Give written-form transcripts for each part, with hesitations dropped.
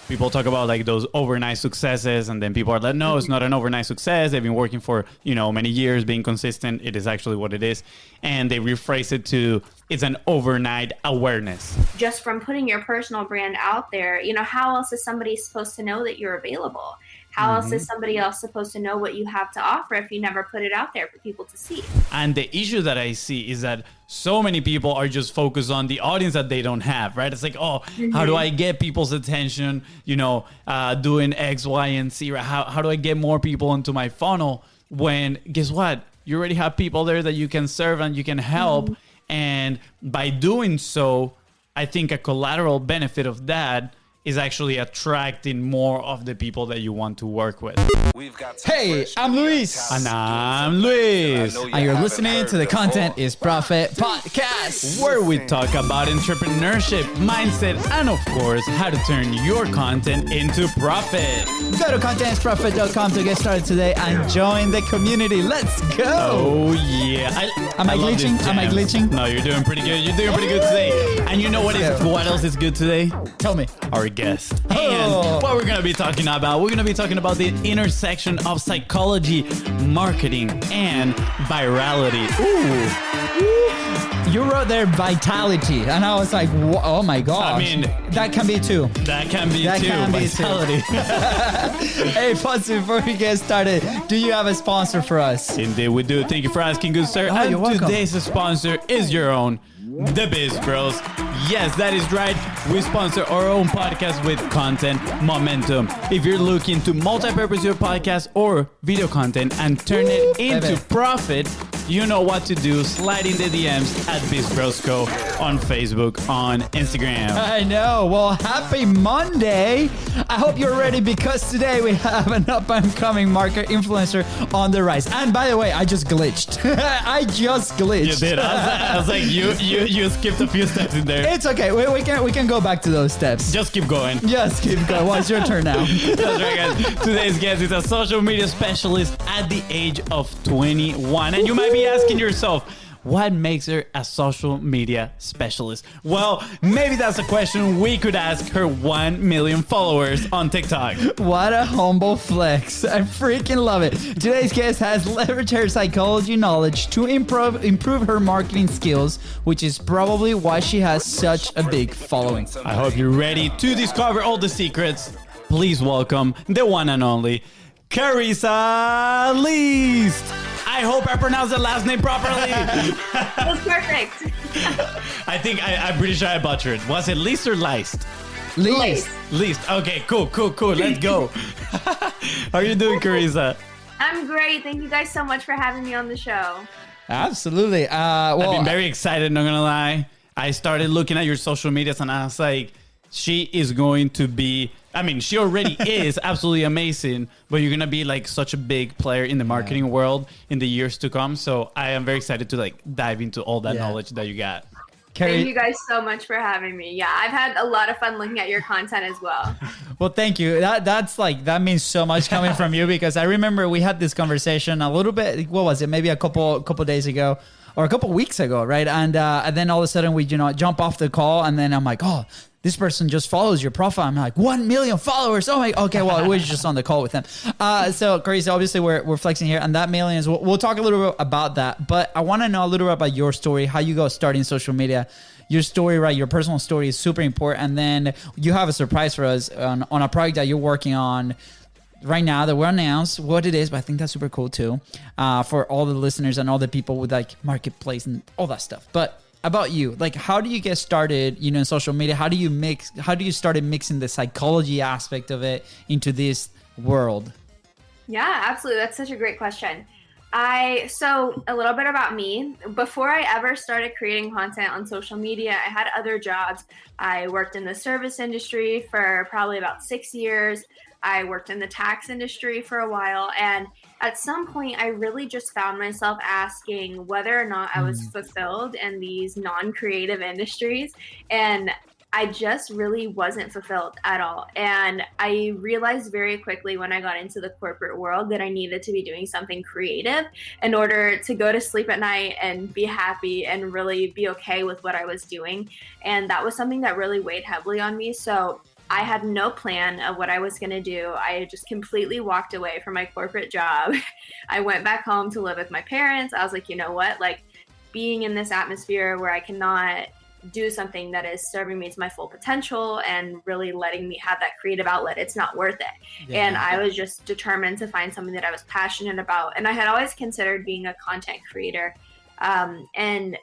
people talk about like those overnight successes, and then people are like, no, it's not an overnight success. They've been working for, many years, being consistent. It is actually what it is. And they rephrase it to, it's an overnight awareness. Just from putting your personal brand out there, how else is somebody supposed to know that you're available? How else is somebody else supposed to know what you have to offer if you never put it out there for people to see? And the issue that I see is that so many people are just focused on the audience that they don't have, right? It's like, how do I get people's attention, doing X, Y, and Z? How do I get more people into my funnel when, guess what? You already have people there that you can serve and you can help. And by doing so, I think a collateral benefit of that is actually attracting more of the people that you want to work with. Hey, I'm Luis. And I'm Luis. And you're listening to the Content is Profit podcast, where we talk about entrepreneurship, mindset, and of course, how to turn your content into profit. Go to contentisprofit.com to get started today and join the community. Let's go. Oh, yeah. Am I glitching? No, you're doing pretty good. You're doing pretty good today. And you know what else is good today? Tell me. Our guest. And what we're going to be talking about, we're going to be talking about the intersection of psychology, marketing, and virality. Ooh. You wrote there vitality, and I was like, oh my gosh. I mean, that can be too. That can be vitality. Hey, FONZI, before we get started, do you have a sponsor for us? Indeed, we do. Thank you for asking, good sir. Oh, you're welcome. Today's sponsor is your own, the BIZBROS. Yes, that is right. We sponsor our own podcast with content momentum. If you're looking to multi-purpose your podcast or video content and turn it into profit, you know what to do. Slide in the DMs at BIZBROSCO on Facebook, on Instagram. I know. Well, happy Monday. I hope you're ready because today we have an up-and-coming market influencer on the rise. And by the way, I just glitched. You did. I was like, you skipped a few steps in there. It's okay. We can go back to those steps. Just keep going. Well, it's your turn now. That's right, guys. Today's guest is a social media specialist at the age of 21. And you might be asking yourself, what makes her a social media specialist? Well, maybe that's a question we could ask her 1 million followers on TikTok. What a humble flex. I freaking love it. Today's guest has leveraged her psychology knowledge to improve her marketing skills, which is probably why she has such a big following. I hope you're ready to discover all the secrets. Please welcome the one and only Karissa Leist. I hope I pronounced the last name properly. That's perfect. I'm pretty sure I butchered it. Was it Leist or Leist? Leist. Okay, cool. Let's go. How are you doing, Karissa? I'm great. Thank you guys so much for having me on the show. Absolutely. I've been very excited, not gonna lie. I started looking at your social medias and I was like, she is going to be, she already is absolutely amazing, but you're going to be like such a big player in the marketing world in the years to come. So I am very excited to like dive into all that knowledge that you got. Thank you guys so much for having me. Yeah, I've had a lot of fun looking at your content as well. Well, thank you. That means so much coming from you, because I remember we had this conversation a little bit, what was it? Maybe a couple days ago or a couple weeks ago, right? And then all of a sudden we, jump off the call, and then I'm like, oh, this person just follows your profile. I'm like, 1 million followers. Oh my, okay, well, we're just on the call with them. So Karissa, obviously we're flexing here, and that millions, we'll talk a little bit about that, but I want to know a little bit about your story, how you got started in social media. Your story, right? Your personal story is super important. And then you have a surprise for us on a project that you're working on right now that we'll announce what it is, but I think that's super cool too, for all the listeners and all the people with like marketplace and all that stuff. But about you, like, how do you get started, in social media? How do you started mixing the psychology aspect of it into this world? Yeah, absolutely. That's such a great question. So a little bit about me. Before I ever started creating content on social media, I had other jobs. I worked in the service industry for probably about 6 years. I worked in the tax industry for a while. And at some point, I really just found myself asking whether or not I was fulfilled in these non-creative industries. And I just really wasn't fulfilled at all. And I realized very quickly when I got into the corporate world that I needed to be doing something creative in order to go to sleep at night and be happy and really be okay with what I was doing. And that was something that really weighed heavily on me. So I had no plan of what I was going to do. I just completely walked away from my corporate job. I went back home to live with my parents. I was like, you know what? Like, being in this atmosphere where I cannot do something that is serving me to my full potential and really letting me have that creative outlet, it's not worth it. Yeah. And I was just determined to find something that I was passionate about. And I had always considered being a content creator. And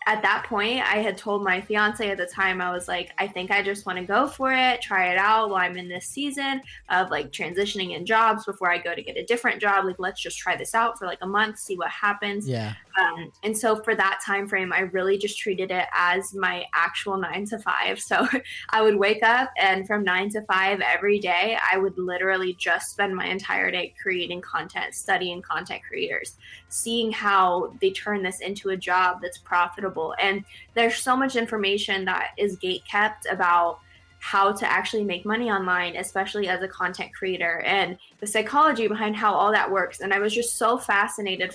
at that point, I had told my fiance at the time, I was like, I think I just want to go for it, try it out while I'm in this season of like transitioning in jobs before I go to get a different job. Like, let's just try this out for like a month, see what happens. Yeah. And so for that time frame, I really just treated it as my actual 9 to 5. So I would wake up, and from 9 to 5 every day, I would literally just spend my entire day creating content, studying content creators, seeing how they turn this into a job that's profitable. And there's so much information that is gate kept about how to actually make money online, especially as a content creator, and the psychology behind how all that works. And I was just so fascinated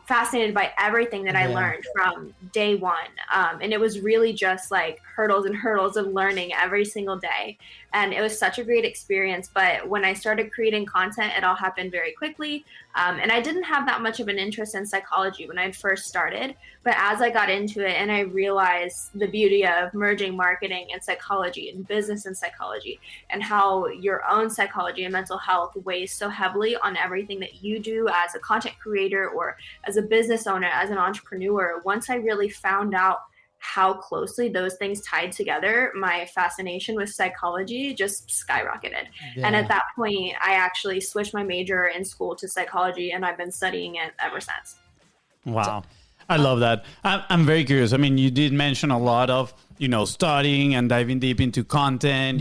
fascinated by everything that I learned from day one. And it was really just like hurdles and hurdles of learning every single day. And it was such a great experience. But when I started creating content, it all happened very quickly. And I didn't have that much of an interest in psychology when I first started. But as I got into it and I realized the beauty of merging marketing and psychology and business and psychology, and how your own psychology and mental health weighs so heavily on everything that you do as a content creator or as a business owner, as an entrepreneur, once I really found out how closely those things tied together, my fascination with psychology just skyrocketed. Yeah. And at that point, I actually switched my major in school to psychology, and I've been studying it ever since. Wow. I love that. I'm very curious. I mean, you did mention a lot of, studying and diving deep into content,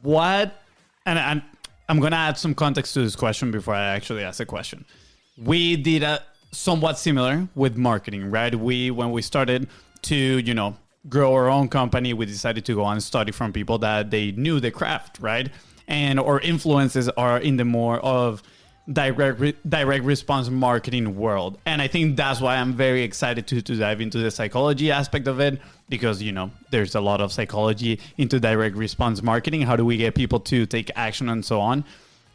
what, and I'm going to add some context to this question before I actually ask a question. We did a somewhat similar with marketing, right? When we started to, grow our own company, we decided to go and study from people that they knew the craft, right? And our influences are in the more of direct response marketing world. And I think that's why I'm very excited to dive into the psychology aspect of it, because, there's a lot of psychology into direct response marketing. How do we get people to take action and so on?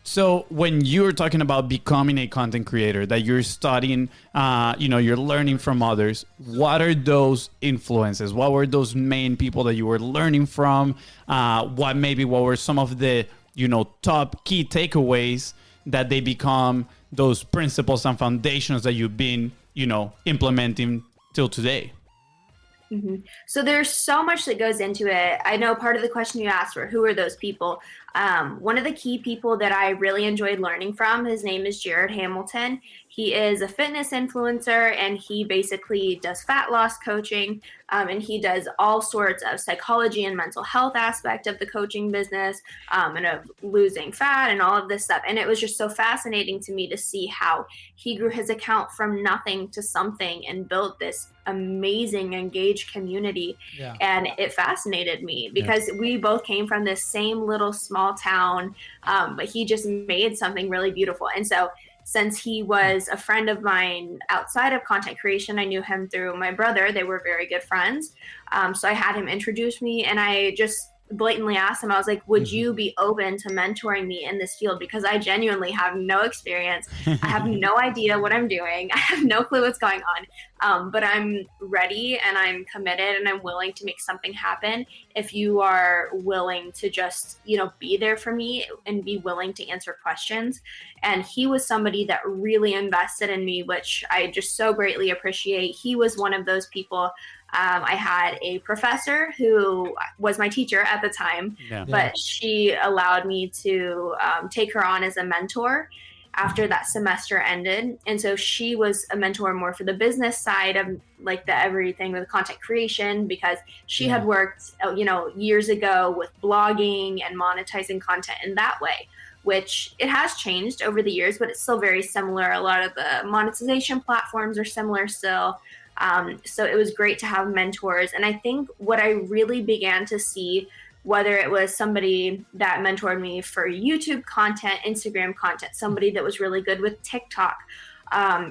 So when you're talking about becoming a content creator, that you're studying, you're learning from others, what are those influences? What were those main people that you were learning from? What were some of the, top key takeaways that they become those principles and foundations that you've been, implementing till today? Mm-hmm. So there's so much that goes into it. I know part of the question you asked were, who are those people? One of the key people that I really enjoyed learning from, his name is Jared Hamilton. He is a fitness influencer, and he basically does fat loss coaching, and he does all sorts of psychology and mental health aspect of the coaching business, and of losing fat and all of this stuff. And it was just so fascinating to me to see how he grew his account from nothing to something and built this amazing engaged community. And it fascinated me because we both came from this same little small town, but he just made something really beautiful. And so since he was a friend of mine outside of content creation, I knew him through my brother. They were very good friends. So I had him introduce me, and I just blatantly asked him, I was like, would you be open to mentoring me in this field? Because I genuinely have no experience. I have no idea what I'm doing. I have no clue what's going on. But I'm ready and I'm committed and I'm willing to make something happen if you are willing to just, be there for me and be willing to answer questions. And he was somebody that really invested in me, which I just so greatly appreciate. He was one of those people. I had a professor who was my teacher at the time, but she allowed me to take her on as a mentor after that semester ended. And so she was a mentor more for the business side of like the everything with content creation, because she had worked, years ago with blogging and monetizing content in that way, which it has changed over the years, but it's still very similar. A lot of the monetization platforms are similar still. So it was great to have mentors. And I think what I really began to see, whether it was somebody that mentored me for YouTube content, Instagram content, somebody that was really good with TikTok,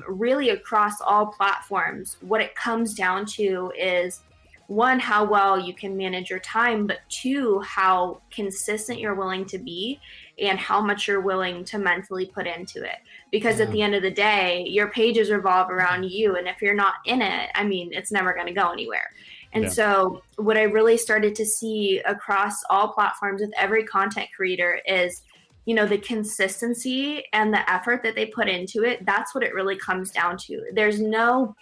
really across all platforms, what it comes down to is one, how well you can manage your time, but two, how consistent you're willing to be and how much you're willing to mentally put into it. Because at the end of the day, your pages revolve around you. And if you're not in it, I mean, it's never going to go anywhere. And so what I really started to see across all platforms with every content creator is, you know, the consistency and the effort that they put into it. That's what it really comes down to. There's no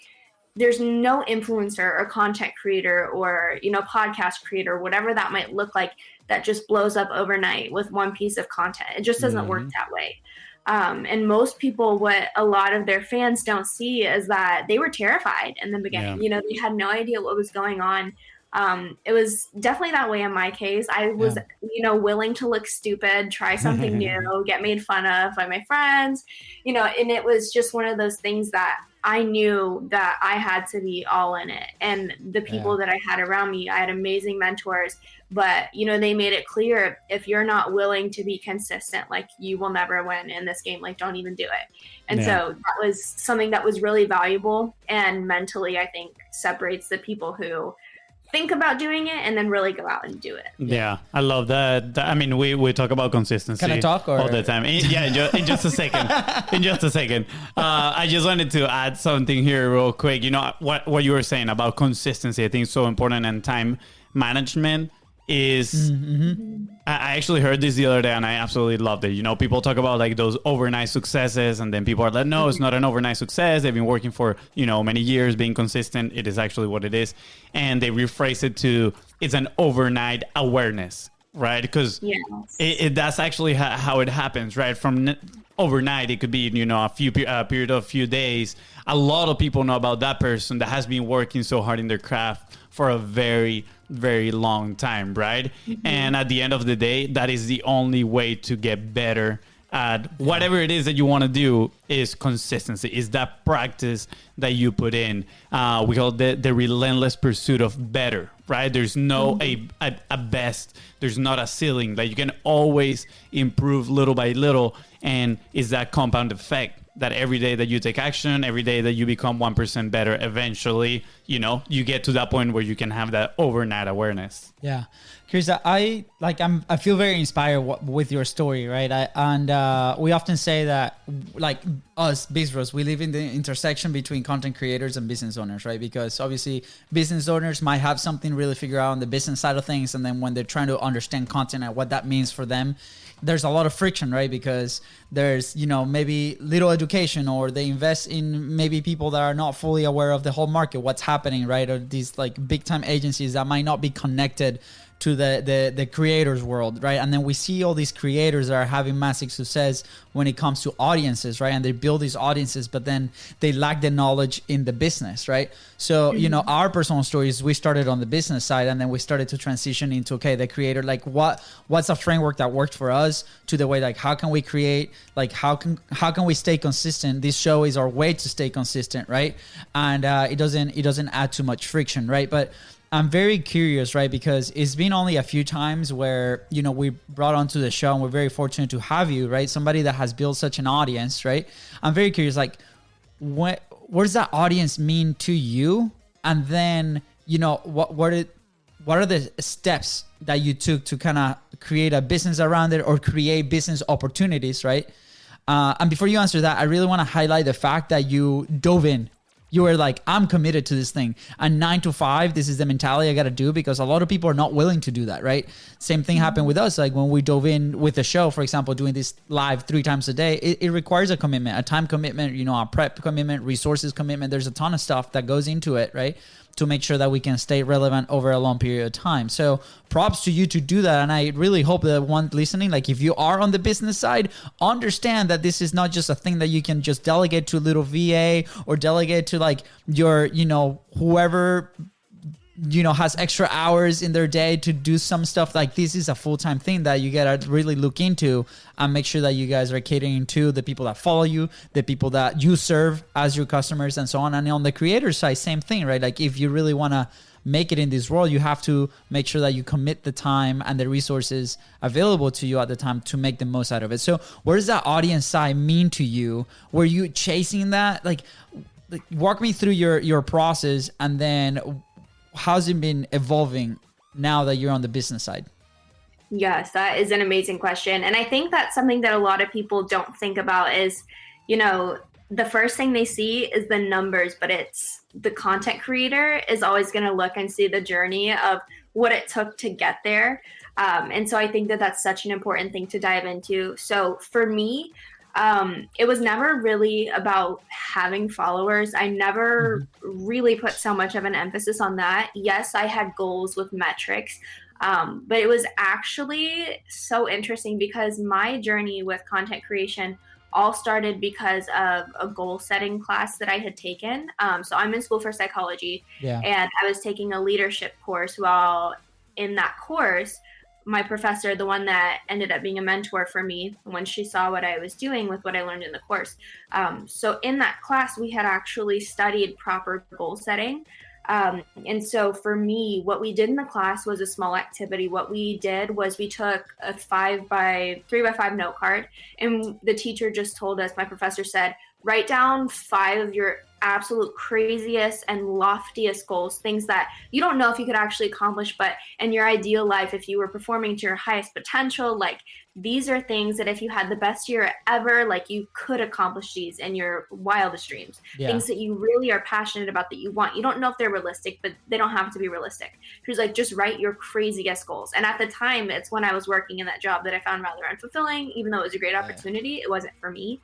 influencer or content creator or, you know, podcast creator, whatever that might look like, that just blows up overnight with one piece of content. It just doesn't work that way. And most people, what a lot of their fans don't see is that they were terrified in the beginning. You know, they had no idea what was going on. It was definitely that way in my case. I was, you know, willing to look stupid, try something new, get made fun of by my friends, you know, and it was just one of those things that I knew that I had to be all in it. And the people that I had around me, I had amazing mentors, but, you know, they made it clear, if you're not willing to be consistent, like, you will never win in this game. Like, don't even do it. And so that was something that was really valuable, and mentally, I think, separates the people who think about doing it and then really go out and do it. Yeah, I love that. I mean, we talk about consistency. Can I talk all the time? In just a second. In just a second. I just wanted to add something here real quick. You know, what you were saying about consistency, I think is so important, and time management is I actually heard this the other day and I absolutely loved it. You know, people talk about like those overnight successes, and then people are like, no, it's not an overnight success. They've been working for, you know, many years being consistent. It is actually what it is. And they rephrase it to, it's an overnight awareness, right? Because that's actually how it happens, right? From overnight, it could be, you know, a period of a few days. A lot of people know about that person that has been working so hard in their craft for a very, very long time, right? And at the end of the day, that is the only way to get better at whatever it is that you want to do. Is consistency, is that practice that you put in. We call it the relentless pursuit of better, right? There's no a best, there's not a ceiling. Like, you can always improve little by little, and it's that compound effect that every day that you take action, every day that you become 1% better, eventually, you know, you get to that point where you can have that overnight awareness. Yeah. Karissa, I feel very inspired with your story, right? We often say that, like, us BIZBROS, we live in the intersection between content creators and business owners, right? Because obviously business owners might have something really figured out on the business side of things, and then when they're trying to understand content and what that means for them, there's a lot of friction, right? Because there's, you know, maybe little education, or they invest in maybe people that are not fully aware of the whole market, what's happening, right? Or these like big time agencies that might not be connected to the creators world, right? And then we see all these creators that are having massive success when it comes to audiences, right? And they build these audiences, but then they lack the knowledge in the business, right? So, you know, our personal stories, we started on the business side, and then we started to transition into, okay, the creator, like what's a framework that worked for us, to the way, like, how can we create, like, how can we stay consistent? This show is our way to stay consistent, right? And it doesn't add too much friction, right? But I'm very curious, right? Because it's been only a few times where, you know, we brought onto the show, and we're very fortunate to have you, right? Somebody that has built such an audience, right? I'm very curious, like, what does that audience mean to you? And then, you know, what are the steps that you took to kind of create a business around it, or create business opportunities, right? And before you answer that, I really want to highlight the fact that you dove in. You were like, I'm committed to this thing. And 9 to 5, this is the mentality I got to do, because a lot of people are not willing to do that, right? Same thing happened with us. Like, when we dove in with the show, for example, doing this live 3 times a day, it requires a commitment, a time commitment, you know, a prep commitment, resources commitment. There's a ton of stuff that goes into it, right? To make sure that we can stay relevant over a long period of time. So props to you to do that. And I really hope that one listening, like, if you are on the business side, understand that this is not just a thing that you can just delegate to a little VA, or delegate to, like, your, you know, whoever, you know, has extra hours in their day to do some stuff. Like, this is a full-time thing that you gotta really look into, and make sure that you guys are catering to the people that follow you, the people that you serve as your customers, and so on. And on the creator side, same thing, right? Like, if you really want to make it in this world, you have to make sure that you commit the time and the resources available to you at the time to make the most out of it. So what does that audience side mean to you? Were you chasing that? Like walk me through your process, and then how's it been evolving now that you're on the business side? Yes, that is an amazing question. And I think that's something that a lot of people don't think about is, you know, the first thing they see is the numbers, but it's the content creator is always going to look and see the journey of what it took to get there. And so I think that that's such an important thing to dive into. So for me, it was never really about having followers. I never really put so much of an emphasis on that. Yes, I had goals with metrics, but it was actually so interesting because my journey with content creation all started because of a goal setting class that I had taken. So I'm in school for psychology, and I was taking a leadership course. While in that course, my professor, the one that ended up being a mentor for me when she saw what I was doing with what I learned in the course. So in that class, we had actually studied proper goal setting. And so for me, what we did in the class was a small activity. What we did was we took a 3x5 note card, and the teacher just told us, my professor said, write down 5 of your absolute craziest and loftiest goals, things that you don't know if you could actually accomplish, but in your ideal life, if you were performing to your highest potential, like these are things that if you had the best year ever, like you could accomplish these in your wildest dreams, things that you really are passionate about that you want. You don't know if they're realistic, but they don't have to be realistic. She was like, just write your craziest goals. And at the time, it's when I was working in that job that I found rather unfulfilling, even though it was a great opportunity, it wasn't for me.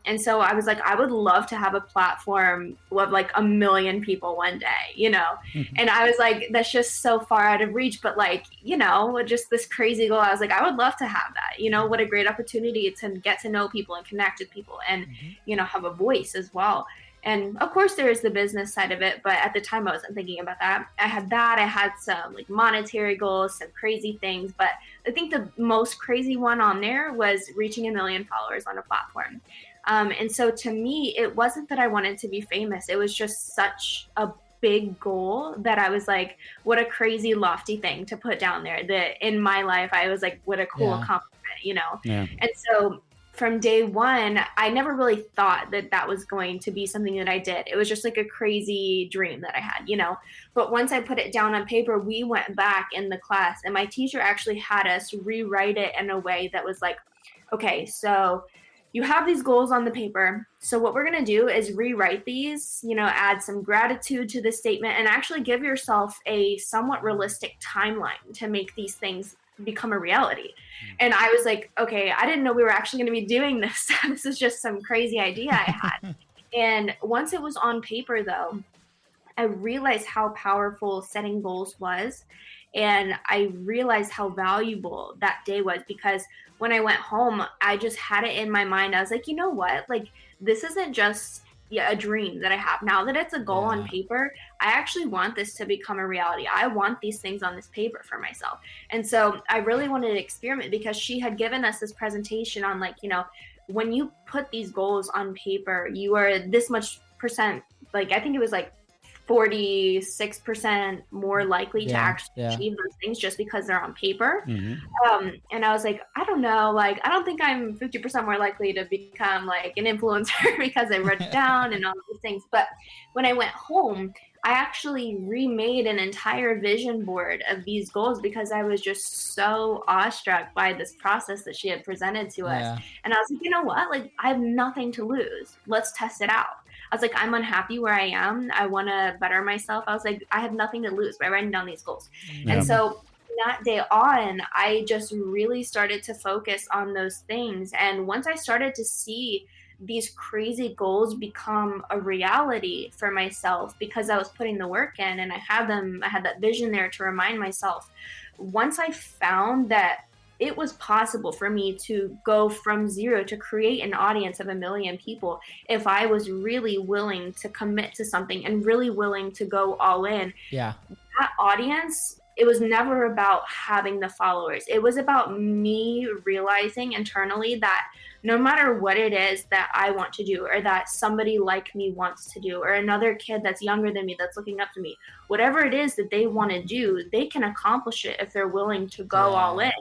And so I was like, I would love to have a platform of like 1 million people one day, you know? And I was like, that's just so far out of reach, but like, you know, just this crazy goal. I was like, I would love to have that, you know, what a great opportunity to get to know people and connect with people and, you know, have a voice as well. And of course there is the business side of it, but at the time I wasn't thinking about that. I had some like monetary goals, some crazy things, but I think the most crazy one on there was reaching 1 million followers on a platform. And so to me, it wasn't that I wanted to be famous. It was just such a big goal that I was like, what a crazy lofty thing to put down there, that in my life, I was like, what a cool accomplishment, you know? And so from day one, I never really thought that that was going to be something that I did. It was just like a crazy dream that I had, you know. But once I put it down on paper, we went back in the class and my teacher actually had us rewrite it in a way that was like, okay, so you have these goals on the paper. So what we're going to do is rewrite these, you know, add some gratitude to the statement and actually give yourself a somewhat realistic timeline to make these things become a reality. And I was like, okay, I didn't know we were actually going to be doing this. This is just some crazy idea I had. And once it was on paper though, I realized how powerful setting goals was. And I realized how valuable that day was, because when I went home, I just had it in my mind. I was like, you know what? Like, this isn't just a dream that I have. Now that it's a goal on paper, I actually want this to become a reality. I want these things on this paper for myself. And so I really wanted to experiment, because she had given us this presentation on like, you know, when you put these goals on paper, you are this much percent, like I think it was like 46% more likely to actually achieve those things just because they're on paper. And I was like, I don't know, like, I don't think I'm 50% more likely to become like an influencer because I wrote it down and all these things. But when I went home, I actually remade an entire vision board of these goals because I was just so awestruck by this process that she had presented to us. And I was like, you know what? Like, I have nothing to lose. Let's test it out. I was like, I'm unhappy where I am. I want to better myself. I was like, I have nothing to lose by writing down these goals. And so that day on, I just really started to focus on those things. And once I started to see these crazy goals become a reality for myself, because I was putting the work in and I had that vision there to remind myself. Once I found that it was possible for me to go from zero to create an audience of 1 million people if I was really willing to commit to something and really willing to go all in. That audience, it was never about having the followers. It was about me realizing internally that no matter what it is that I want to do, or that somebody like me wants to do, or another kid that's younger than me that's looking up to me, whatever it is that they want to do, they can accomplish it if they're willing to go all in.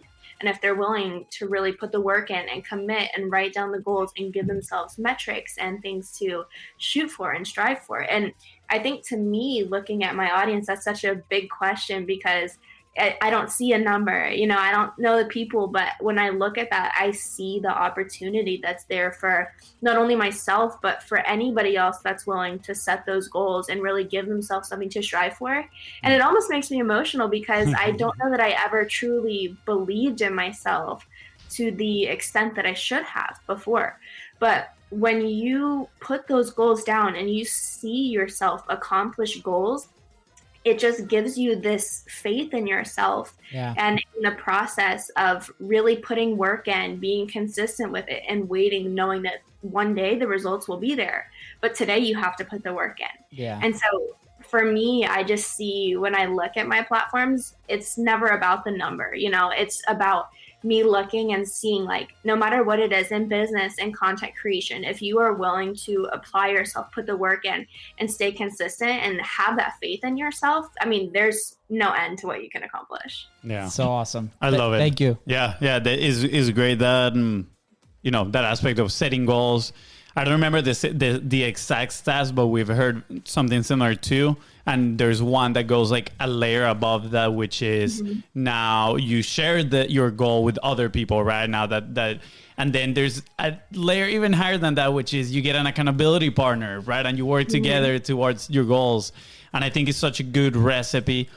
And if they're willing to really put the work in and commit and write down the goals and give themselves metrics and things to shoot for and strive for. And I think, to me, looking at my audience, that's such a big question, because I don't see a number, I don't know the people, but when I look at that, I see the opportunity that's there for not only myself, but for anybody else that's willing to set those goals and really give themselves something to strive for. And it almost makes me emotional, because I don't know that I ever truly believed in myself to the extent that I should have before. But when you put those goals down and you see yourself accomplish goals, it just gives you this faith in yourself, and in the process of really putting work in, being consistent with it, and waiting, knowing that one day the results will be there. But today you have to put the work in. And so for me, I just see, when I look at my platforms, it's never about the number, it's about me looking and seeing, like, no matter what it is in business and content creation, if you are willing to apply yourself, put the work in, and stay consistent and have that faith in yourself, I mean, there's no end to what you can accomplish. Yeah. So awesome. I love it. Thank you. Yeah. That is great. That, that aspect of setting goals. I don't remember the exact stats, but we've heard something similar too. And there's one that goes like a layer above that, which is now you share your goal with other people, right? Now that, and then there's a layer even higher than that, which is you get an accountability partner, right? And you work together towards your goals. And I think it's such a good recipe,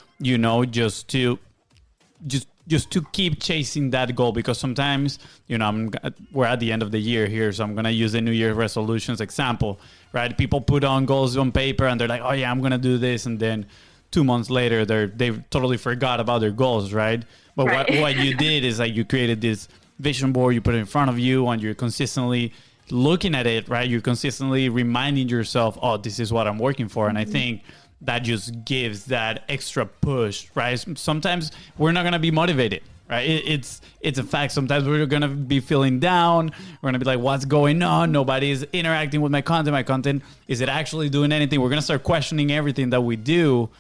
just to keep chasing that goal, because sometimes, we're at the end of the year here, so I'm going to use the New Year resolutions example, right? People put on goals on paper and they're like, oh yeah, I'm going to do this. And then 2 months later, they've totally forgot about their goals, right? But what you did is, like, you created this vision board, you put it in front of you, and you're consistently looking at it, right? You're consistently reminding yourself, oh, this is what I'm working for. And I think that just gives that extra push, right? Sometimes we're not going to be motivated, right? It's a fact. Sometimes we're going to be feeling down. We're going to be like, what's going on? Nobody's interacting with my content. My content, is it actually doing anything? We're going to start questioning everything that we do.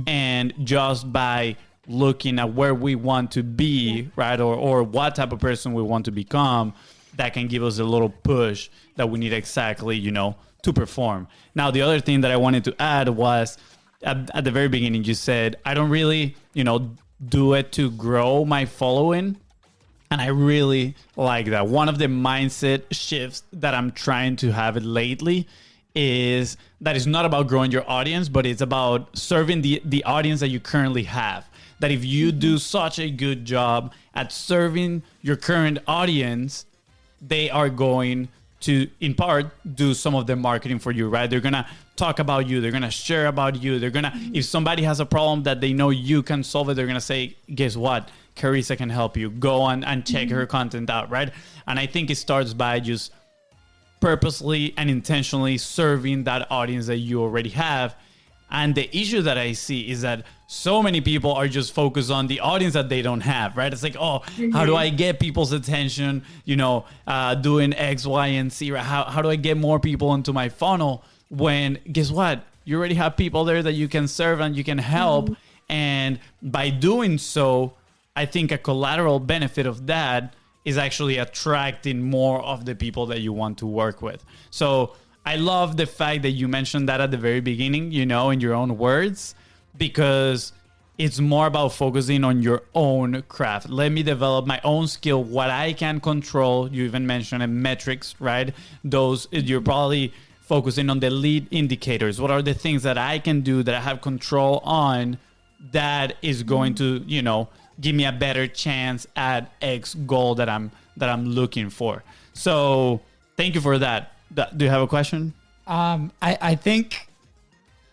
And just by looking at where we want to be, right? Or what type of person we want to become, that can give us a little push that we need exactly, to perform. Now, the other thing that I wanted to add was, at the very beginning, you said, I don't really, do it to grow my following. And I really like that. One of the mindset shifts that I'm trying to have lately is that it's not about growing your audience, but it's about serving the audience that you currently have. That if you do such a good job at serving your current audience, they are going to, in part, do some of the marketing for you, right? They're going to talk about you. They're going to share about you. They're going to, if somebody has a problem that they know you can solve it, they're going to say, guess what? Karissa can help you. Go on and check her content out, right? And I think it starts by just purposely and intentionally serving that audience that you already have. And the issue that I see is that so many people are just focused on the audience that they don't have, right? It's like, oh, how do I get people's attention? Doing X, Y, and Z. Right? How do I get more people into my funnel? When, guess what? You already have people there that you can serve and you can help. And by doing so, I think a collateral benefit of that is actually attracting more of the people that you want to work with. So I love the fact that you mentioned that at the very beginning, in your own words, because it's more about focusing on your own craft. Let me develop my own skill, what I can control. You even mentioned metrics, right? Those, you're probably focusing on the lead indicators. What are the things that I can do that I have control on that is going to, give me a better chance at X goal that I'm looking for. So thank you for that. Do you have a question? I think,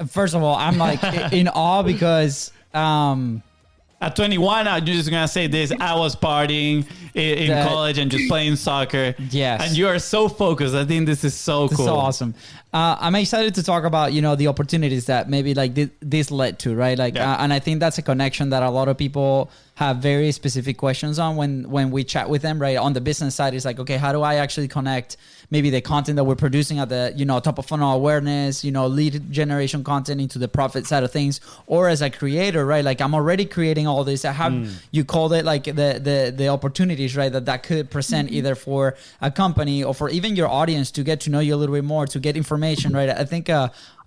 first of all, I'm like in awe because at 21, I'm just going to say this. I was partying in college and just playing soccer. Yes. And you are so focused. I think this is so cool. So awesome. I'm excited to talk about, the opportunities that maybe like this led to, right? Like, and I think that's a connection that a lot of people have very specific questions on when we chat with them, right? On the business side, it's like, okay, how do I actually connect maybe the content that we're producing at the, top of funnel awareness, lead generation content into the profit side of things, or as a creator, right? Like I'm already creating all this. I have, you called it like the opportunities, right? That could present either for a company or for even your audience to get to know you a little bit more, to get information, right? I think,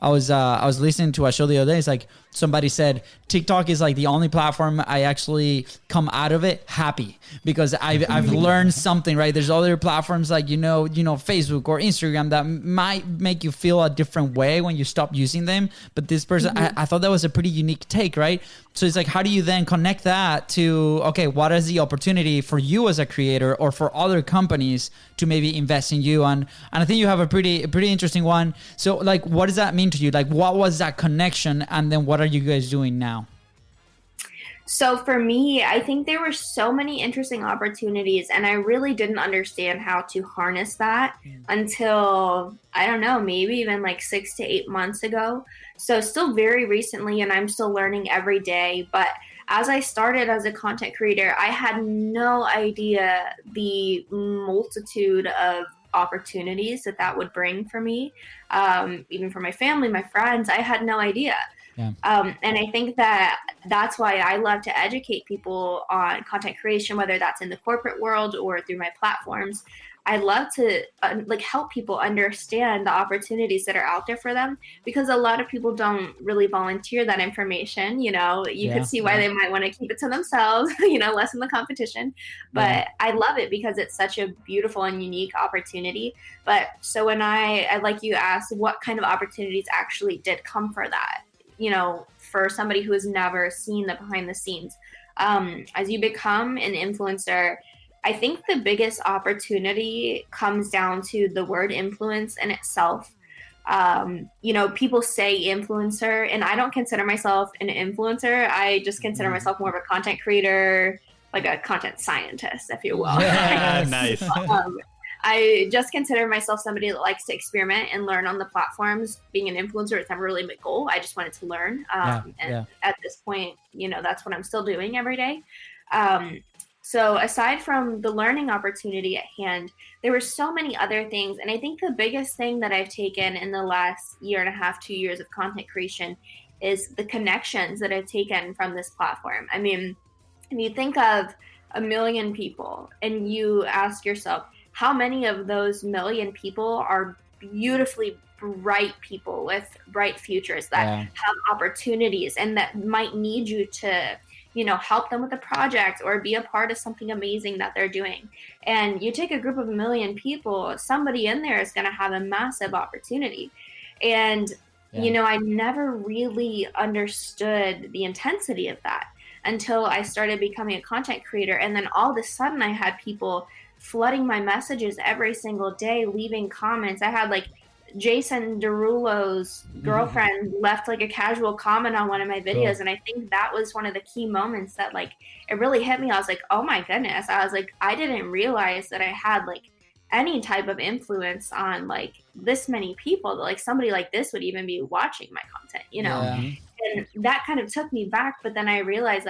I was listening to a show the other day. It's like somebody said TikTok is like the only platform I actually come out of it happy because I've learned something, right? There's other platforms like Facebook or Instagram that might make you feel a different way when you stop using them. But this person, I thought that was a pretty unique take, right? So it's like, how do you then connect that to, okay, what is the opportunity for you as a creator or for other companies to maybe invest in you? And I think you have a pretty interesting one. So like, what does that mean to you? Like, what was that connection? And then what are you guys doing now? So for me, I think there were so many interesting opportunities, and I really didn't understand how to harness that until, I don't know, maybe even like 6 to 8 months ago. So still very recently, and I'm still learning every day. But as I started as a content creator, I had no idea the multitude of opportunities that would bring for me, even for my family, my friends. I had no idea. Yeah. And I think that's why I love to educate people on content creation, whether that's in the corporate world or through my platforms. I love to help people understand the opportunities that are out there for them, because a lot of people don't really volunteer that information. You could see why they might want to keep it to themselves, lessen the competition. But I love it because it's such a beautiful and unique opportunity. But so when I like you asked, what kind of opportunities actually did come for that? For somebody who has never seen the behind the scenes. As you become an influencer, I think the biggest opportunity comes down to the word influence in itself. People say influencer, and I don't consider myself an influencer. I just consider myself more of a content creator, like a content scientist, if you will. Yeah, nice. I just consider myself somebody that likes to experiment and learn on the platforms. Being an influencer, it's never really my goal. I just wanted to learn. At this point, that's what I'm still doing every day. So aside from the learning opportunity at hand, there were so many other things. And I think the biggest thing that I've taken in the last year and a half, 2 years of content creation is the connections that I've taken from this platform. I mean, when you think of 1 million people and you ask yourself, how many of those 1 million people are beautifully bright people with bright futures that have opportunities and that might need you to, help them with a project or be a part of something amazing that they're doing. And you take a group of 1 million people, somebody in there is going to have a massive opportunity. And, I never really understood the intensity of that until I started becoming a content creator. And then all of a sudden I had people flooding my messages every single day, leaving comments. I had Jason Derulo's girlfriend left a casual comment on one of my videos. Cool. And I think that was one of the key moments that it really hit me. I was like, oh my goodness. I was like, I didn't realize that I had any type of influence on this many people, that somebody like this would even be watching my content, And that kind of took me back. But then I realized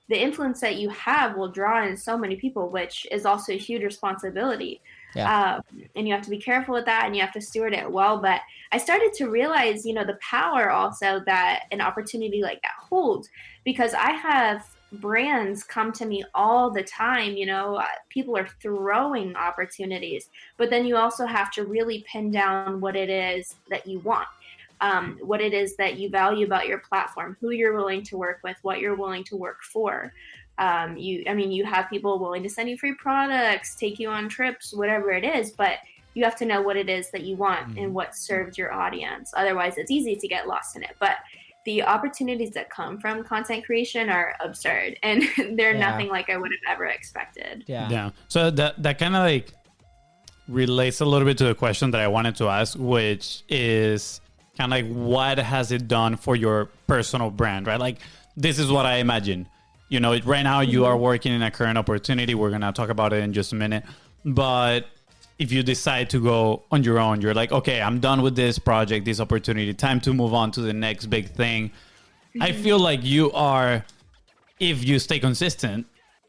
the influence that you have will draw in so many people, which is also a huge responsibility. Yeah. And you have to be careful with that, and you have to steward it well. But I started to realize, the power also that an opportunity like that holds, because I have brands come to me all the time. People are throwing opportunities, but then you also have to really pin down what it is that you want. What it is that you value about your platform, who you're willing to work with, what you're willing to work for. You have people willing to send you free products, take you on trips, whatever it is, but you have to know what it is that you want and what serves your audience. Otherwise, it's easy to get lost in it. But the opportunities that come from content creation are absurd, and they're nothing like I would have ever expected. Yeah. So that kind of relates a little bit to the question that I wanted to ask, which is kind of what has it done for your personal brand, right? This is what I imagine. Right now you are working in a current opportunity. We're going to talk about it in just a minute. But if you decide to go on your own, you're like, okay, I'm done with this project, this opportunity, time to move on to the next big thing. I feel like you are if you stay consistent,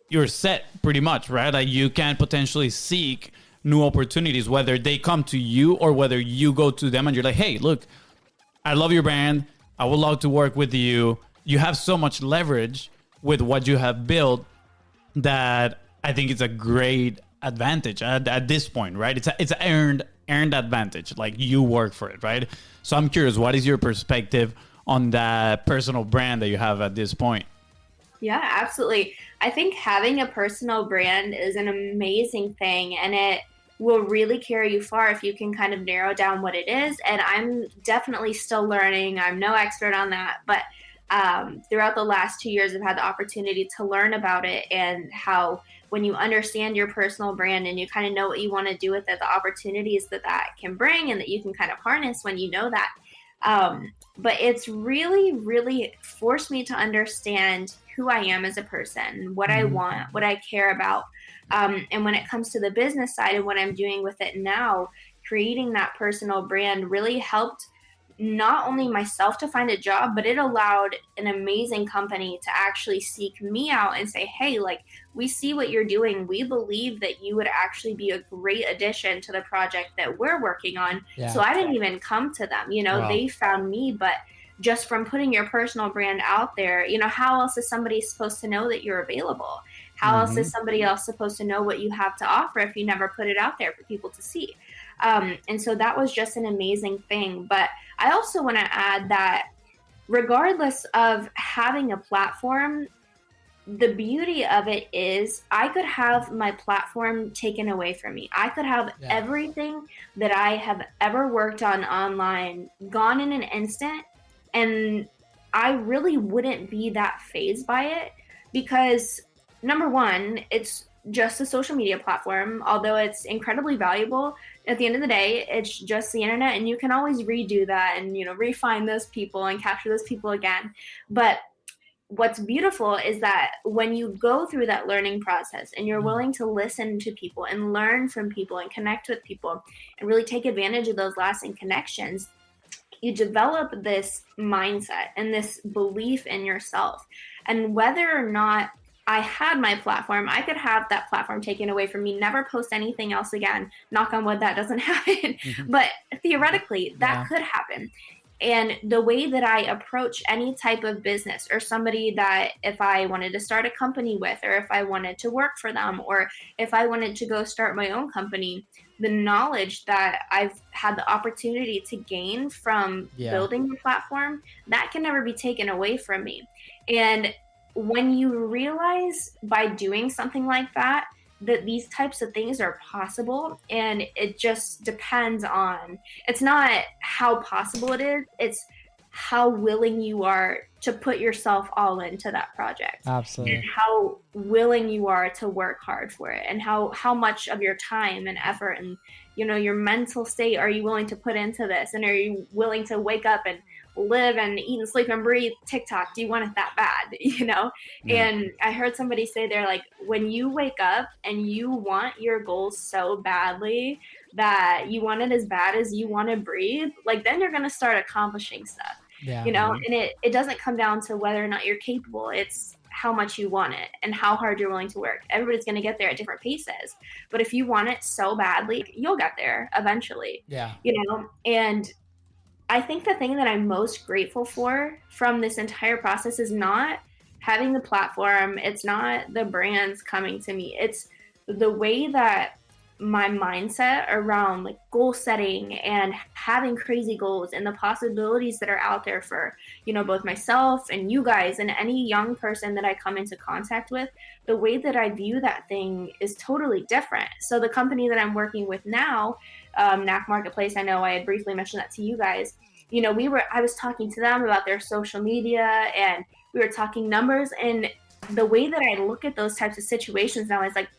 you're set pretty much, right? Like you can potentially seek new opportunities, whether they come to you or whether you go to them and you're like, hey, look, I love your brand. I would love to work with you. You have so much leverage with what you have built that I think it's a great advantage at this point, right? It's an earned advantage. Like you work for it, right? So I'm curious, what is your perspective on that personal brand that you have at this point? Yeah, absolutely. I think having a personal brand is an amazing thing, and it will really carry you far if you can kind of narrow down what it is. And I'm definitely still learning. I'm no expert on that, but throughout the last 2 years, I've had the opportunity to learn about it and how when you understand your personal brand and you kind of know what you want to do with it, the opportunities that that can bring and that you can kind of harness when you know that. But it's really, really forced me to understand who I am as a person, what I want, what I care about. And when it comes to the business side and what I'm doing with it now, creating that personal brand really helped not only myself to find a job, but it allowed an amazing company to actually seek me out and say, hey, like, we see what you're doing. We believe that you would actually be a great addition to the project that we're working on. Yeah. So I didn't even come to them, wow. They found me, but just from putting your personal brand out there, how else is somebody supposed to know that you're available? How else is somebody else supposed to know what you have to offer if you never put it out there for people to see? And so that was just an amazing thing. But I also want to add that regardless of having a platform, the beauty of it is I could have my platform taken away from me. I could have everything that I have ever worked on online gone in an instant, and I really wouldn't be that fazed by it because, number one, it's just a social media platform. Although it's incredibly valuable, at the end of the day, it's just the internet, and you can always redo that and, refine those people and capture those people again. But what's beautiful is that when you go through that learning process and you're willing to listen to people and learn from people and connect with people and really take advantage of those lasting connections, you develop this mindset and this belief in yourself. And whether or not I had my platform, I could have that platform taken away from me, never post anything else again. Knock on wood, that doesn't happen. But theoretically, that could happen. And the way that I approach any type of business or somebody that if I wanted to start a company with, or if I wanted to work for them, or if I wanted to go start my own company, the knowledge that I've had the opportunity to gain from building the platform, that can never be taken away from me. And when you realize by doing something like that these types of things are possible, and it just depends on, it's not how possible it is, it's how willing you are to put yourself all into that project. Absolutely. And how willing you are to work hard for it, and how much of your time and effort and your mental state are you willing to put into this, and are you willing to wake up and live and eat and sleep and breathe TikTok? Do you want it that bad? And I heard somebody say they're like, when you wake up and you want your goals so badly that you want it as bad as you want to breathe, like then you're going to start accomplishing stuff. And it doesn't come down to whether or not you're capable. It's how much you want it and how hard you're willing to work. Everybody's going to get there at different paces, but if you want it so badly, you'll get there eventually. And I think the thing that I'm most grateful for from this entire process is not having the platform. It's not the brands coming to me. It's the way that my mindset around like goal setting and having crazy goals and the possibilities that are out there for, both myself and you guys and any young person that I come into contact with, the way that I view that thing is totally different. So the company that I'm working with now, NAC Marketplace, I know I had briefly mentioned that to you guys. I was talking to them about their social media and we were talking numbers, and the way that I look at those types of situations now is like,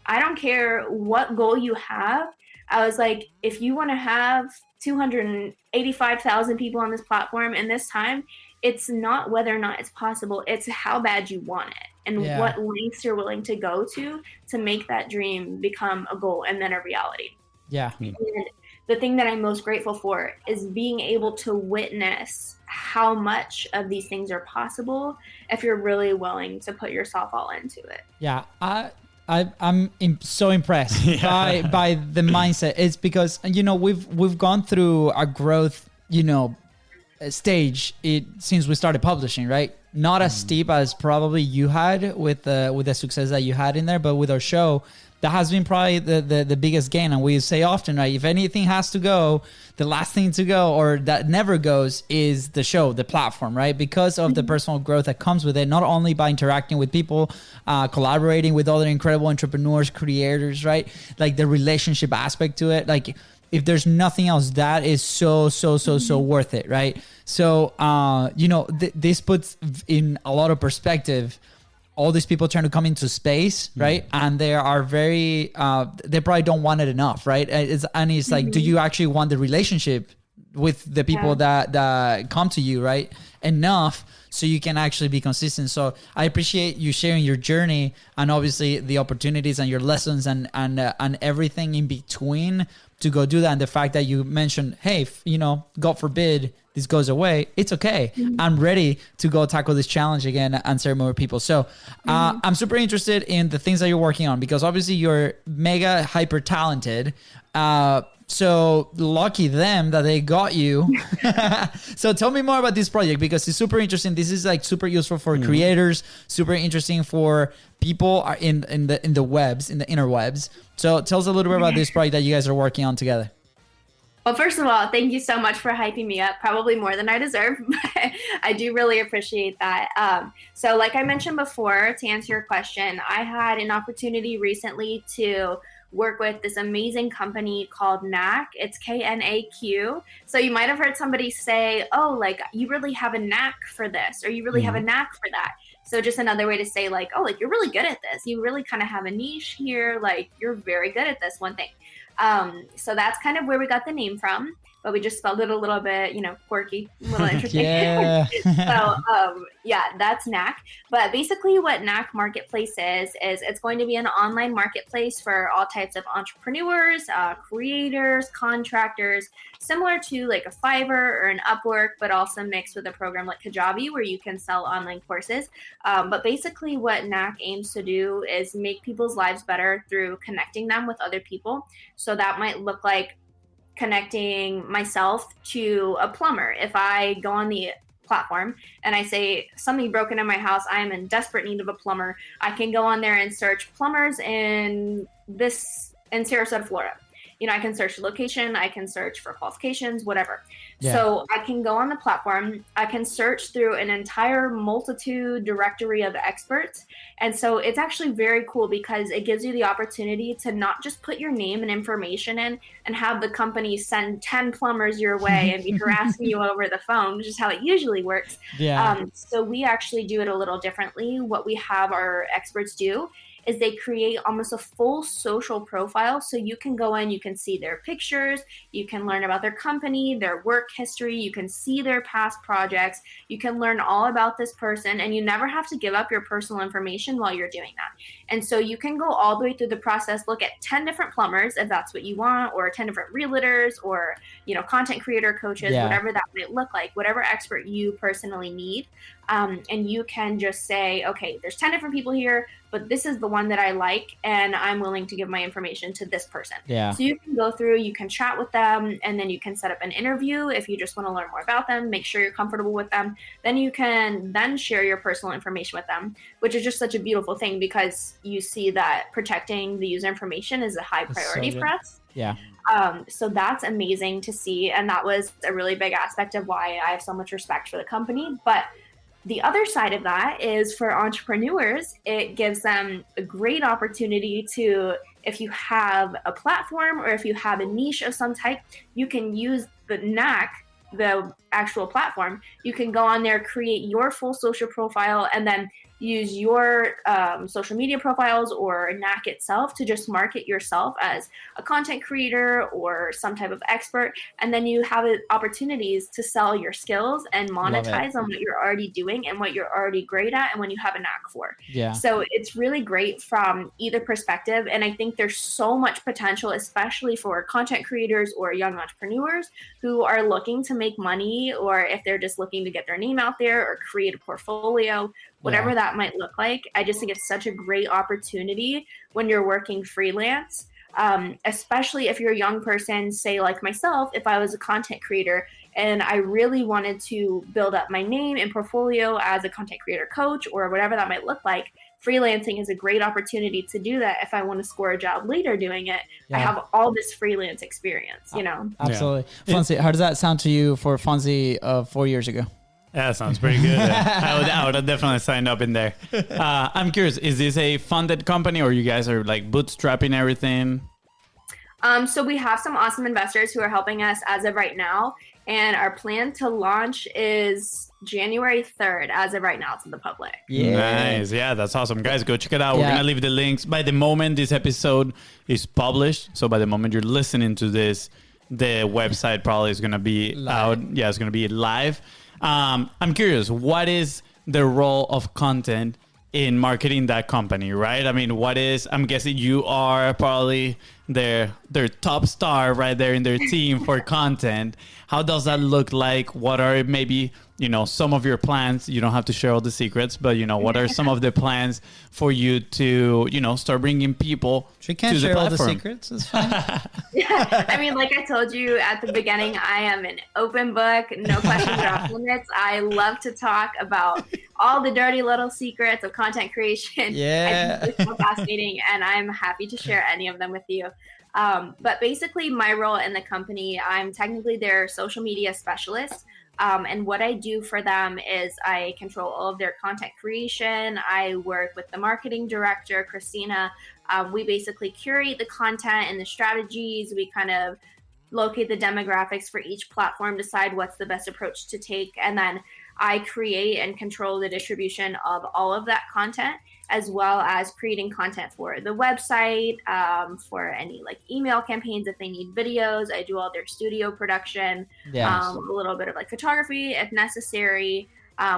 I don't care what goal you have. I was like, if you want to have 285,000 people on this platform in this time, it's not whether or not it's possible, it's how bad you want it and what lengths you're willing to go to make that dream become a goal and then a reality. Yeah. And the thing that I'm most grateful for is being able to witness how much of these things are possible if you're really willing to put yourself all into it. Yeah, I'm so impressed by the mindset. It's because, you know, we've gone through a growth, you know, stage since we started publishing, right? Not as steep as probably you had with the success that you had in there, but with our show, that has been probably the biggest gain. And we say often, right, if anything has to go, the last thing to go or that never goes is the show, the platform, right? Because of the personal growth that comes with it, not only by interacting with people, collaborating with other incredible entrepreneurs, creators, right? Like the relationship aspect to it. Like if there's nothing else, that is so worth it, right? So, you know, this puts in a lot of perspective all these people trying to come into space, right? And they are very, they probably don't want it enough, right? It's like, do you actually want the relationship with the people that come to you, right? Enough so you can actually be consistent. So I appreciate you sharing your journey and obviously the opportunities and your lessons and everything in between to go do that. And the fact that you mentioned, hey, you know, God forbid this goes away, it's okay. I'm ready to go tackle this challenge again and serve more people. So I'm super interested in the things that you're working on because obviously you're mega hyper talented. So lucky them that they got you. So tell me more about this project because it's super interesting. This is like super useful for creators, super interesting for people in the webs, in the interwebs. So tell us a little bit about this project that you guys are working on together. Well, first of all, thank you so much for hyping me up, probably more than I deserve, but I do really appreciate that. So like I mentioned before, to answer your question, I had an opportunity recently to work with this amazing company called Knack. It's KNAQ. So you might have heard somebody say, oh, like you really have a knack for this, or you really have a knack for that. So just another way to say like, oh, like you're really good at this. You really kind of have a niche here. Like you're very good at this one thing. So that's kind of where we got the name from, but we just spelled it a little bit, you know, quirky, a little interesting. So, yeah, that's Knack. But basically what Knack Marketplace is it's going to be an online marketplace for all types of entrepreneurs, creators, contractors, similar to like a Fiverr or an Upwork, but also mixed with a program like Kajabi where you can sell online courses. But basically what Knack aims to do is make people's lives better through connecting them with other people. So that might look like connecting myself to a plumber. If I go on the platform and I say something broken in my house, I am in desperate need of a plumber, I can go on there and search plumbers in Sarasota, Florida. You know, I can search location, I can search for qualifications, whatever. Yeah. So I can go on the platform, I can search through an entire multitude directory of experts. And so it's actually very cool because it gives you the opportunity to not just put your name and information in and have the company send 10 plumbers your way and be harassing you over the phone, which is how it usually works. Yeah. So we actually do it a little differently. What we have our experts do is they create almost a full social profile. So you can go in, you can see their pictures, you can learn about their company, their work history, you can see their past projects, you can learn all about this person, and you never have to give up your personal information while you're doing that. And so you can go all the way through the process, look at 10 different plumbers if that's what you want, or 10 different realtors, or, you know, content creator coaches, whatever that might look like, whatever expert you personally need. And you can just say, okay, there's 10 different people here, but this is the one that I like, and I'm willing to give my information to this person. Yeah. So you can go through, you can chat with them, and then you can set up an interview if you just want to learn more about them, make sure you're comfortable with them. Then you can then share your personal information with them, which is just such a beautiful thing because you see that protecting the user information is a high priority for us. Yeah. So that's amazing to see. And that was a really big aspect of why I have so much respect for the company. But the other side of that is for entrepreneurs, it gives them a great opportunity to, if you have a platform or if you have a niche of some type, you can use the Knack, the actual platform. You can go on there, create your full social profile, and then use your social media profiles or NAC itself to just market yourself as a content creator or some type of expert. And then you have opportunities to sell your skills and monetize on what you're already doing and what you're already great at and when you have a knack for. Yeah. So it's really great from either perspective. And I think there's so much potential, especially for content creators or young entrepreneurs who are looking to make money, or if they're just looking to get their name out there or create a portfolio, whatever that might look like. I just think it's such a great opportunity when you're working freelance, especially if you're a young person, say like myself, if I was a content creator and I really wanted to build up my name and portfolio as a content creator coach or whatever that might look like. Freelancing is a great opportunity to do that if I want to score a job later doing it. I have all this freelance experience, you know? Absolutely. FONZI, how does that sound to you for FONZI 4 years ago? Yeah, that sounds pretty good. I would have definitely signed up in there. I'm curious, is this a funded company or you guys are like bootstrapping everything? So we have some awesome investors who are helping us as of right now. And our plan to launch is January 3rd, as of right now, to the public. Yeah. Nice. Yeah, that's awesome. Guys, go check it out. We're going to leave the links. By the moment this episode is published, so by the moment you're listening to this, the website probably is going to be out. Yeah, it's going to be live. I'm curious, what is the role of content in marketing that company, right? I mean, I'm guessing you are probably their top star right there in their team for content. How does that look like? What are maybe, some of your plans? You don't have to share all the secrets, but, what are some of the plans for you to, start bringing people she can't to the share platform? all the secrets. It's fine. Yeah, I mean, like I told you at the beginning, I am an open book, no questions or off limits. I love to talk about all the dirty little secrets of content creation. Yeah. I think it's so fascinating, and I'm happy to share any of them with you. But basically, my role in the company, I'm technically their social media specialist. And what I do for them is I control all of their content creation. I work with the marketing director, Christina. We basically curate the content and the strategies. We kind of locate the demographics for each platform, decide what's the best approach to take. And then I create and control the distribution of all of that content, as well as creating content for the website, for any like email campaigns if they need videos. I do all their studio production, a little bit of like photography if necessary,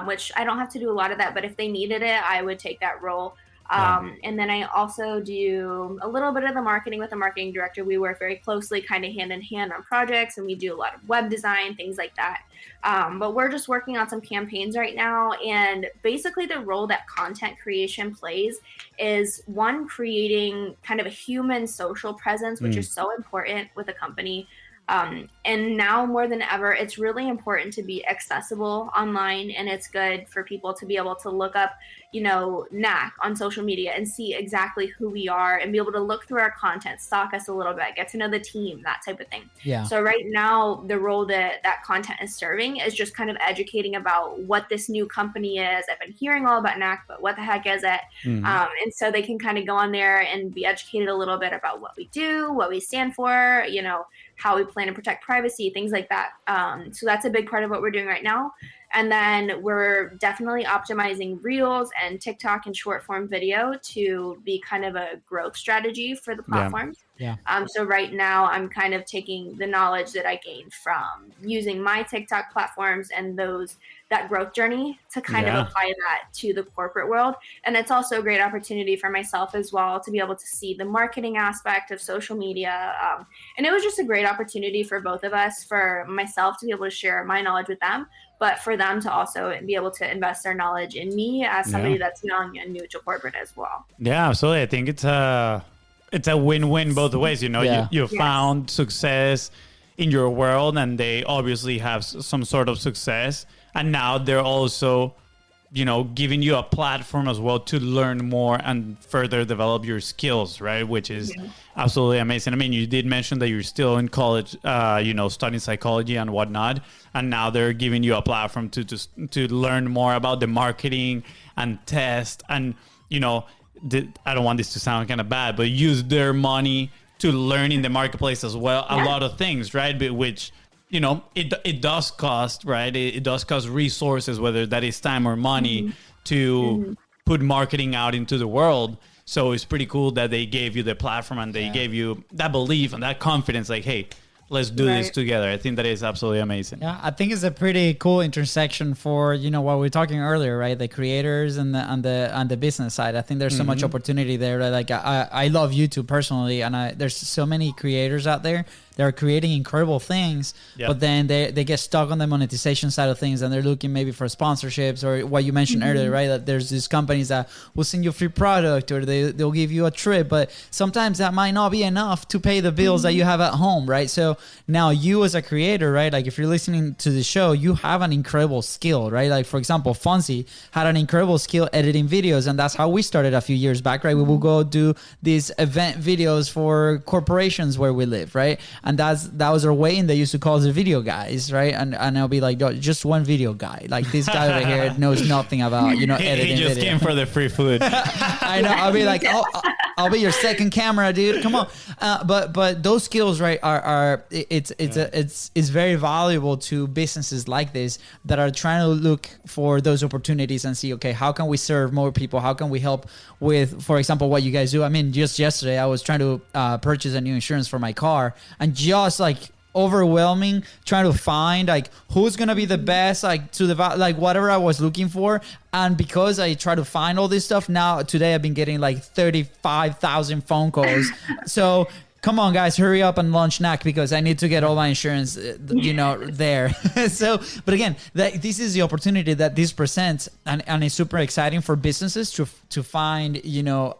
which I don't have to do a lot of that, but if they needed it, I would take that role. And then I also do a little bit of the marketing with the marketing director. We work very closely, kind of hand in hand on projects, and we do a lot of web design, things like that. But we're just working on some campaigns right now. And basically the role that content creation plays is one, creating kind of a human social presence, which is so important with a company. And now more than ever, it's really important to be accessible online, and it's good for people to be able to look up, NAC on social media and see exactly who we are and be able to look through our content, stalk us a little bit, get to know the team, that type of thing. Yeah. So right now, the role that content is serving is just kind of educating about what this new company is. I've been hearing all about NAC, but what the heck is it? And so they can kind of go on there and be educated a little bit about what we do, what we stand for, how we plan to protect privacy, things like that. So that's a big part of what we're doing right now. And then we're definitely optimizing Reels and TikTok and short form video to be kind of a growth strategy for the platforms. Yeah. So right now I'm kind of taking the knowledge that I gained from using my TikTok platforms and that growth journey to kind of apply that to the corporate world. And it's also a great opportunity for myself as well to be able to see the marketing aspect of social media. And it was just a great opportunity for both of us, for myself to be able to share my knowledge with them, but for them to also be able to invest their knowledge in me as somebody that's young and new to corporate as well. Yeah, absolutely. I think it's a win-win both ways. You found success in your world, and they obviously have some sort of success. And now they're also, giving you a platform as well to learn more and further develop your skills, right? Which is absolutely amazing. I mean, you did mention that you're still in college, studying psychology and whatnot. And now they're giving you a platform to learn more about the marketing and test. And, I don't want this to sound kind of bad, but use their money to learn in the marketplace as well. A lot of things, right? But which, it does cost, right? It does cost resources, whether that is time or money, to put marketing out into the world. So it's pretty cool that they gave you the platform and they gave you that belief and that confidence, like, hey, let's do this together. I think that is absolutely amazing. Yeah, I think it's a pretty cool intersection for, you know, what we were talking earlier, right? The creators and the business side. I think there's so much opportunity there. Right? Like I love YouTube personally, and there's so many creators out there that are creating incredible things, but then they get stuck on the monetization side of things, and they're looking maybe for sponsorships or what you mentioned earlier, right? That there's these companies that will send you a free product or they'll give you a trip, but sometimes that might not be enough to pay the bills that you have at home, right? So now you as a creator, right? Like if you're listening to the show, you have an incredible skill, right? Like for example, FONZI had an incredible skill editing videos, and that's how we started a few years back, right? We will go do these event videos for corporations where we live, right? And that was our way in. They used to call us the video guys, right? And I'll be like, just one video guy. Like this guy over here knows nothing about, you know, editing. He just came for the free food. I know. I'll be like, I'll be your second camera, dude. Come on. But those skills, right, it's very valuable to businesses like this that are trying to look for those opportunities and see, okay, how can we serve more people? How can we help with, for example, what you guys do? I mean, just yesterday I was trying to purchase a new insurance for my car, and just like overwhelming trying to find like who's gonna be the best, like to the like whatever I was looking for. And because I try to find all this stuff now, today I've been getting like 35,000 phone calls. So come on, guys, hurry up and launch NAC because I need to get all my insurance, you know, there. So, but again, this is the opportunity that this presents, and it's super exciting for businesses to find, you know,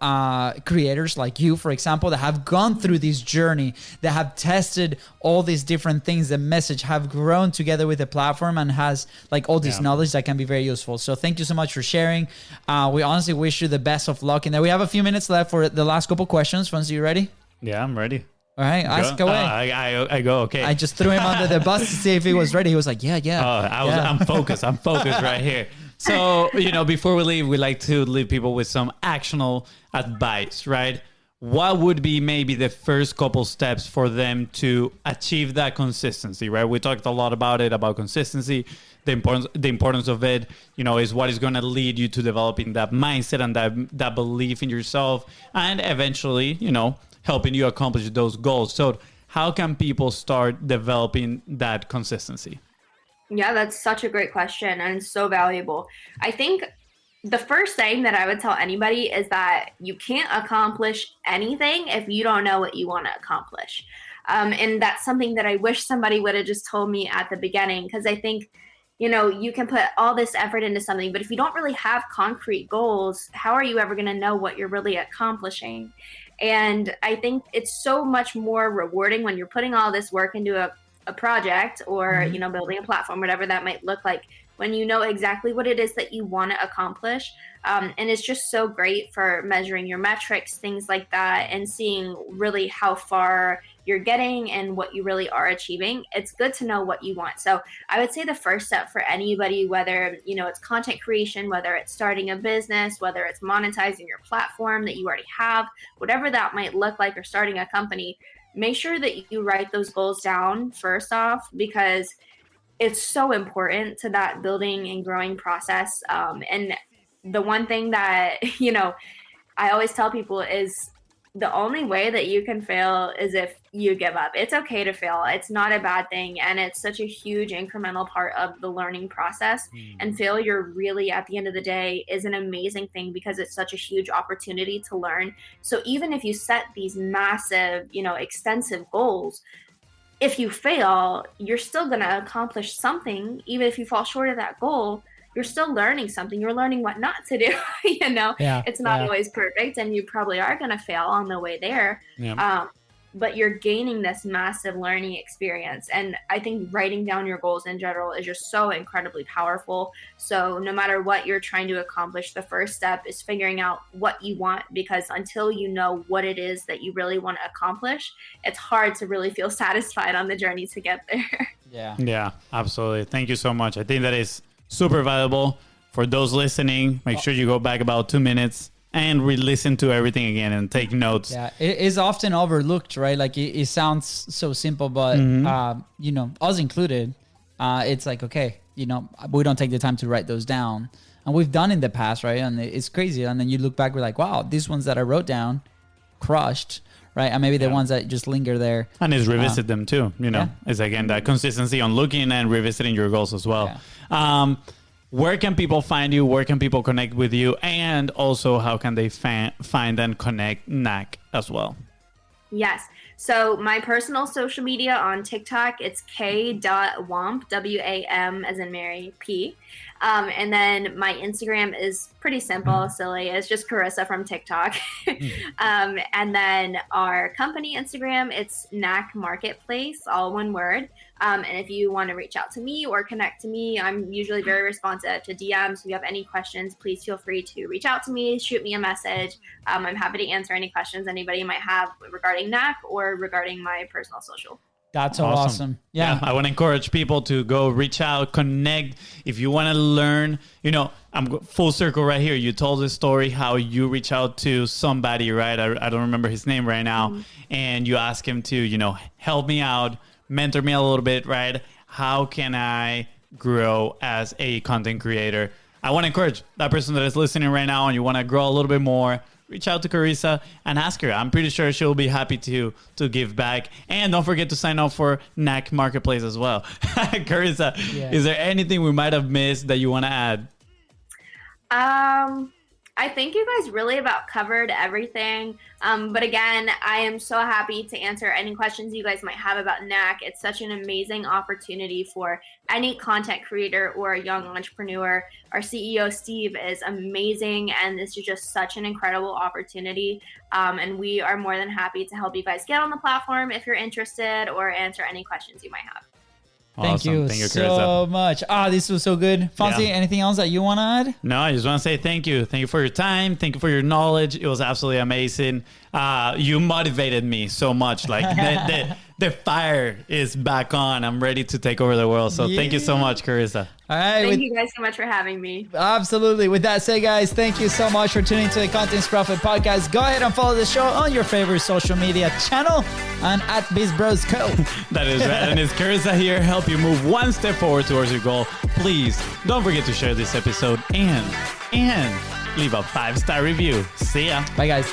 creators like you, for example, that have gone through this journey, that have tested all these different things, the message, have grown together with the platform, and has like all this knowledge that can be very useful. So thank you so much for sharing. We honestly wish you the best of luck in there. We have a few minutes left for the last couple questions. Fonzie, you ready? Yeah, I'm ready. All right, ask away. I go. Okay. I just threw him under the bus to see if he was ready. He was like, yeah. I'm focused. I'm focused right here. So, you know, before we leave, we like to leave people with some actionable advice, right? What would be maybe the first couple steps for them to achieve that consistency, right? We talked a lot about it, about consistency. The importance of it, you know, is what is going to lead you to developing that mindset and that belief in yourself, and eventually, you know, helping you accomplish those goals. So how can people start developing that consistency? Yeah, that's such a great question and so valuable. I think the first thing that I would tell anybody is that you can't accomplish anything if you don't know what you want to accomplish. And that's something that I wish somebody would have just told me at the beginning, because I think, you know, you can put all this effort into something, but if you don't really have concrete goals, how are you ever going to know what you're really accomplishing? And I think it's so much more rewarding when you're putting all this work into a project or, you know, building a platform, whatever that might look like, when you know exactly what it is that you want to accomplish. And it's just so great for measuring your metrics, things like that, and seeing really how far you're getting and what you really are achieving. It's good to know what you want. So I would say the first step for anybody, whether, you know, it's content creation, whether it's starting a business, whether it's monetizing your platform that you already have, whatever that might look like, or starting a company, make sure that you write those goals down first off, because it's so important to that building and growing process. And the one thing that, you know, I always tell people is the only way that you can fail is if you give up. It's okay to fail. It's not a bad thing. And it's such a huge incremental part of the learning process. And failure really, at the end of the day, is an amazing thing because it's such a huge opportunity to learn. So even if you set these massive, you know, extensive goals, if you fail, you're still going to accomplish something. Even if you fall short of that goal, you're still learning something. You're learning what not to do. You know, it's not always perfect, and you probably are going to fail on the way there. But you're gaining this massive learning experience. And I think writing down your goals in general is just so incredibly powerful. So no matter what you're trying to accomplish, the first step is figuring out what you want, because until you know what it is that you really want to accomplish, it's hard to really feel satisfied on the journey to get there. Yeah, absolutely. Thank you so much. I think that is super valuable for those listening. Make sure you go back about 2 minutes and re-listen to everything again and take notes. Yeah, it is often overlooked, right? Like it sounds so simple, but you know, us included, it's like, okay, you know, we don't take the time to write those down. and we've done in the past, right? And it's crazy. And then you look back, we're like, wow, these ones that I wrote down crushed, right? And maybe the ones that just linger there. And is revisit them too, you know. Yeah. It's again that consistency on looking and revisiting your goals as well. Where can people find you? Where can people connect with you? And also, how can they find and connect NAC as well? Yes. So my personal social media on TikTok, it's k.wamp, W-A-M as in Mary, P. And then my Instagram is pretty simple, silly. It's just Karissa from TikTok. And then our company Instagram, it's NAC Marketplace, all one word. And if you want to reach out to me or connect to me, I'm usually very responsive to DMs. If you have any questions, please feel free to reach out to me, shoot me a message. I'm happy to answer any questions anybody might have regarding NAC or regarding my personal social. That's so awesome. Yeah. I want to encourage people to go reach out, connect. If you want to learn, you know, I'm full circle right here. You told the story how you reach out to somebody, right? I don't remember his name right now. And you ask him to, you know, help me out, mentor me a little bit, right? How can I grow as a content creator? I want to encourage that person that is listening right now and you want to grow a little bit more. Reach out to Karissa and ask her. I'm pretty sure she'll be happy to give back. And don't forget to sign up for NAC Marketplace as well. Karissa, is there anything we might have missed that you want to add? I think you guys really about covered everything. But again, I am so happy to answer any questions you guys might have about NAC. It's such an amazing opportunity for any content creator or a young entrepreneur. Our CEO, Steve, is amazing, and this is just such an incredible opportunity. And we are more than happy to help you guys get on the platform if you're interested or answer any questions you might have. Thank you so much. This was so good. Fonzie, anything else that you want to add? No, I just want to say thank you. Thank you for your time. Thank you for your knowledge. It was absolutely amazing. You motivated me so much. Like the fire is back on. I'm ready to take over the world. So thank you so much, Karissa. All right. Thank you guys so much for having me. Absolutely. With that said, guys, thank you so much for tuning to the Contents Profit Podcast. Go ahead and follow the show on your favorite social media channel and at BIZBROS Co. That is right. And it's Karissa here, help you move one step forward towards your goal. Please don't forget to share this episode and leave a 5-star review. See ya. Bye, guys.